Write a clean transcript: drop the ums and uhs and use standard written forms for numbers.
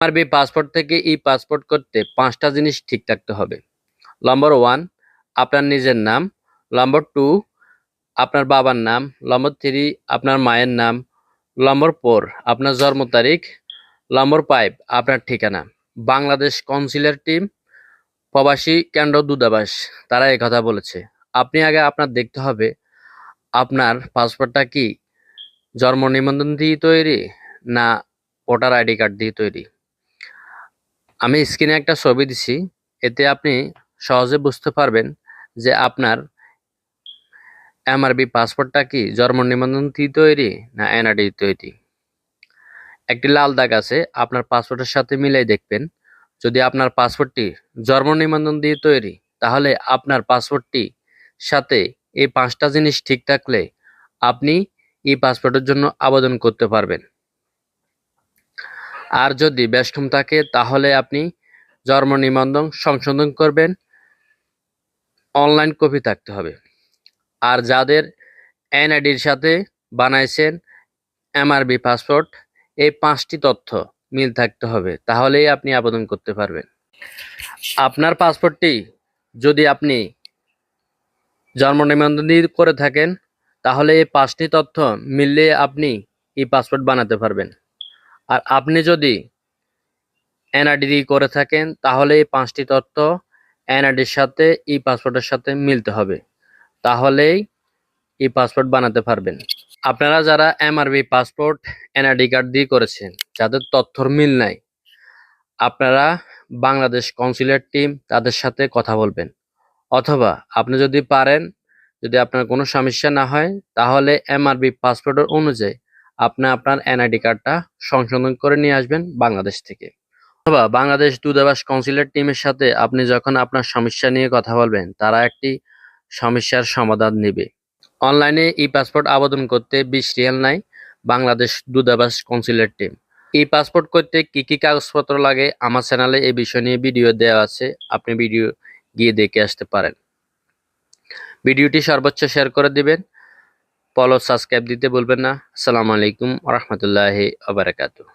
আরবি পাসপোর্ট থেকে ই পাসপোর্ট করতে 5টা জিনিস ঠিক রাখতে হবে। নম্বর 1 আপনার নিজের নাম, নম্বর 2 আপনার বাবার নাম, নম্বর 3 আপনার মায়ের নাম, নম্বর 4 আপনার জন্ম তারিখ, নম্বর 5 আপনার ঠিকানা। বাংলাদেশ কনসুলের টিম, প্রবাসী কেন্দ্র দূতাবাস তারা এই কথা বলেছে। আপনি আগে আপনার দেখতে হবে আপনার পাসপোর্টটা কি জন্ম নিবন্ধন দিয়ে তৈরি না ভোটার আইডি কার্ড দিয়ে তৈরি। আমি স্ক্রিনে একটা ছবি দিছি, এতে আপনি সহজে বুঝতে পারবেন যে আপনার এমআরবি পাসপোর্টটা কি জন্ম নিবন্ধন দিয়ে তৈরি না এনআইডি তৈরি। একটি লাল দাগ আছে, আপনার পাসপোর্টের সাথে মিলাই দেখবেন। যদি আপনার পাসপোর্টটি জন্ম নিবন্ধন দিয়ে তৈরি, তাহলে আপনার পাসপোর্টটি সাথে এই 5টা জিনিস ঠিক থাকলে আপনি এই পাসপোর্টের জন্য আবেদন করতে পারবেন। আর যদি ব্যস্তম থাকে তাহলে আপনি জন্ম নিবন্ধন সংশোধন করবেন, অনলাইন কপি থাকতে হবে। আর যাদের এনআইডির সাথে বানাইছেন এমআরবি পাসপোর্ট, এই 5টি তথ্য মিল থাকতে হবে, তাহলেই আপনি আবেদন করতে পারবেন। আপনার পাসপোর্টটি যদি আপনি জন্ম নিবন্ধন দিয়ে করে থাকেন, তাহলে এই 5টি তথ্য মিললে আপনি এই পাসপোর্ট বানাতে পারবেন। আর আপনি যদি এনআইডি দিয়ে করে থাকেন, তাহলে এই 5টি তথ্য এনআইডির সাথে এই পাসপোর্টের সাথে মিলতে হবে, তাহলেই এই পাসপোর্ট বানাতে পারবেন। আপনারা যারা এমআরবি পাসপোর্ট এনআইডি কার্ড দিয়ে করেছেন, যাদের তথ্যর মিল নাই, আপনারা বাংলাদেশ কনসুলেট টিম তাদের সাথে কথা বলবেন। অথবা আপনি যদি পারেন, যদি আপনার কোনো সমস্যা না হয়, তাহলে এমআরবি পাসপোর্টের অনুযায়ী আপনি আপনার এনআইডি কার্ডটা সংশোধন করে নিয়ে আসবেন বাংলাদেশ থেকে। অথবা বাংলাদেশ দূতাবাস কনসুলেট টিমের সাথে আপনি যখন আপনার সমস্যা নিয়ে কথা বলবেন, তারা একটি সমস্যার সমাধান নেবে। অনলাইনে ই পাসপোর্ট আবেদন করতে 20 রিয়াল নেয় বাংলাদেশ দূতাবাস কনসুলেট টিম। ই পাসপোর্ট করতে কি কি কাগজপত্র লাগে আমার চ্যানেলে এই বিষয় নিয়ে ভিডিও দেওয়া আছে, আপনি ভিডিও গিয়ে দেখে আসতে পারেন। ভিডিওটি সর্বোচ্চ শেয়ার করে দিবেন, ফলো সাবস্ক্রাইব দিতে ভুলবেন না। আসসালামু আলাইকুম ওয়া রাহমাতুল্লাহি ওয়া বারাকাতুহু।